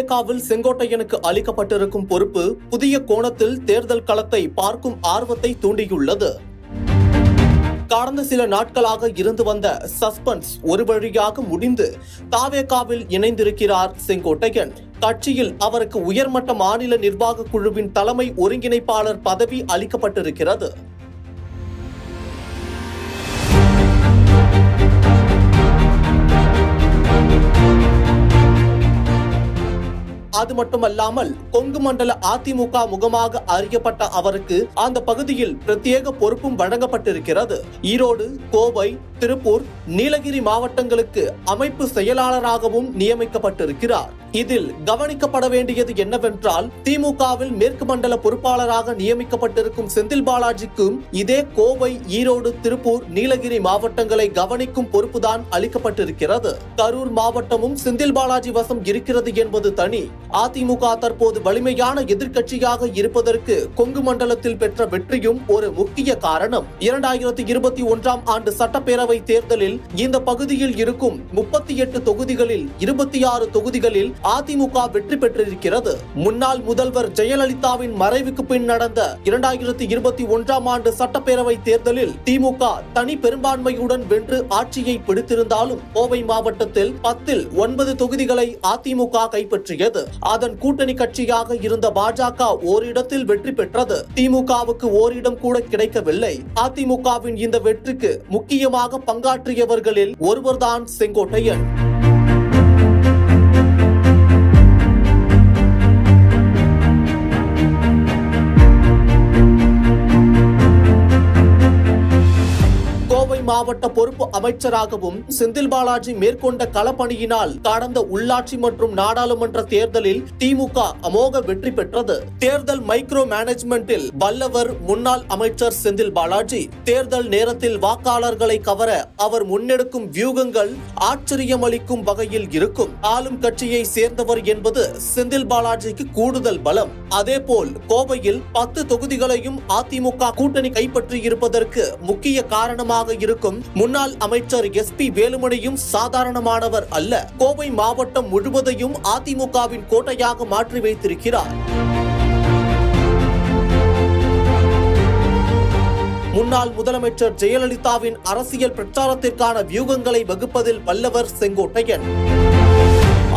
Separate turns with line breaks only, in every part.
தாவேகாவில் செங்கோட்டையனுக்கு அளிக்கப்பட்டிருக்கும் பொறுப்பு புதிய கோணத்தில் தேர்தல் களத்தை பார்க்கும் ஆர்வத்தை தூண்டியுள்ளது. கடந்த சில நாட்களாக இருந்து வந்த சஸ்பென்ஸ் ஒரு வழியாக முடிந்து தாவேகாவில் இணைந்திருக்கிறார் செங்கோட்டையன். கட்சியில் அவருக்கு உயர்மட்ட மாநில நிர்வாக குழுவின் தலைமை ஒருங்கிணைப்பாளர் பதவி அளிக்கப்பட்டிருக்கிறது. அது மட்டுமல்லாமல் கொங்கு மண்டல அதிமுக முகமாக அறியப்பட்ட அவருக்கு அந்த பகுதியில் பிரத்யேக பொறுப்பும் வழங்கப்பட்டிருக்கிறது. ஈரோடு, கோவை, திருப்பூர், நீலகிரி மாவட்டங்களுக்கு அமைப்பு செயலாளராகவும் நியமிக்கப்பட்டிருக்கிறார். இதில் கவனிக்கப்பட வேண்டியது என்னவென்றால், திமுகவில் மேற்கு மண்டல பொறுப்பாளராக நியமிக்கப்பட்டிருக்கும் செந்தில் பாலாஜிக்கும் இதே கோவை, ஈரோடு, திருப்பூர், நீலகிரி மாவட்டங்களை கவனிக்கும் பொறுப்புதான் அளிக்கப்பட்டிருக்கிறது. கரூர் மாவட்டமும் செந்தில் பாலாஜி வசம் இருக்கிறது என்பது தனி. அதிமுக தற்போது வலிமையான எதிர்க்கட்சியாக இருப்பதற்கு கொங்கு மண்டலத்தில் பெற்ற வெற்றியும் ஒரு முக்கிய காரணம். 2021 ஆண்டு சட்டப்பேரவை தேர்தலில் இந்த பகுதியில் இருக்கும் 38 தொகுதிகளில் 26 தொகுதிகளில் அதிமுக வெற்றி பெற்றிருக்கிறது. முன்னாள் முதல்வர் ஜெயலலிதாவின் மறைவுக்கு பின் நடந்த 2021 ஆண்டு சட்டப்பேரவை தேர்தலில் திமுக தனி பெரும்பான்மையுடன் வென்று ஆட்சியை பிடித்திருந்தாலும் கோவை மாவட்டத்தில் 10இல் 9 தொகுதிகளை அதிமுக கைப்பற்றியது. அதன் கூட்டணி கட்சியாக இருந்த பாஜக ஓரிடத்தில் வெற்றி பெற்றது. திமுகவுக்கு ஓரிடம் கூட கிடைக்கவில்லை. அதிமுகவின் இந்த வெற்றிக்கு முக்கியமாக பங்காற்றியவர்களில் ஒருவர்தான் செங்கோட்டையன். மாவட்ட பொறுப்பு அமைச்சராகவும் செந்தில் பாலாஜி மேற்கொண்ட களப்பணியினால் கடந்த உள்ளாட்சி மற்றும் நாடாளுமன்ற தேர்தலில் திமுக அமோக வெற்றி பெற்றது. தேர்தல் மைக்ரோ மேனேஜ்மெண்டில் வல்லவர் முன்னாள் அமைச்சர் செந்தில் பாலாஜி. தேர்தல் நேரத்தில் வாக்காளர்களை கவர அவர் முன்னெடுக்கும் வியூகங்கள் ஆச்சரியமளிக்கும் வகையில் இருக்கும். ஆளும் கட்சியை சேர்ந்தவர் என்பது செந்தில் பாலாஜிக்கு கூடுதல் பலம். அதேபோல் கோவையில் 10 தொகுதிகளையும் அதிமுக கூட்டணி கைப்பற்றி இருப்பதற்கு முக்கிய காரணமாக இருக்கும் முன்னாள் அமைச்சர் SP வேலுமணியும் சாதாரணமானவர் அல்ல. கோவை மாவட்டம் முழுவதையும் அதிமுகவின் கோட்டையாக மாற்றி வைத்திருக்கிறார். முன்னாள் முதலமைச்சர் ஜெயலலிதாவின் அரசியல் பிரச்சாரத்திற்கான வியூகங்களை வகுப்பதில் வல்லவர் செங்கோட்டையன்.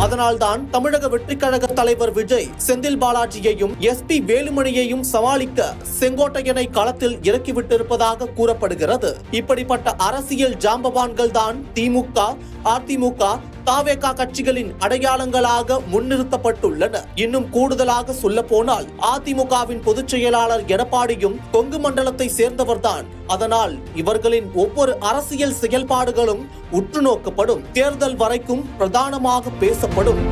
அதனால்தான் தமிழக வெற்றிக் கழக தலைவர் விஜய் செந்தில் பாலாஜியையும் SP வேலுமணியையும் சமாளிக்க செங்கோட்டையனை களத்தில் இறக்கிவிட்டிருப்பதாக கூறப்படுகிறது. இப்படிப்பட்ட அரசியல் ஜாம்பவான்கள் தான் திமுக, அதிமுக, தாவேகா கட்சிகளின் அடையாளங்களாக முன்னிறுத்தப்பட்டுள்ளன. இன்னும் கூடுதலாக சொல்ல போனால் அதிமுகவின் பொதுச் செயலாளர் எடப்பாடியும் கொங்கு மண்டலத்தை சேர்ந்தவர்தான். அதனால் இவர்களின் ஒவ்வொரு அரசியல் செயல்பாடுகளும் உற்று நோக்கப்படும். தேர்தல் வரைக்கும் பிரதானமாக பேசப்படும்.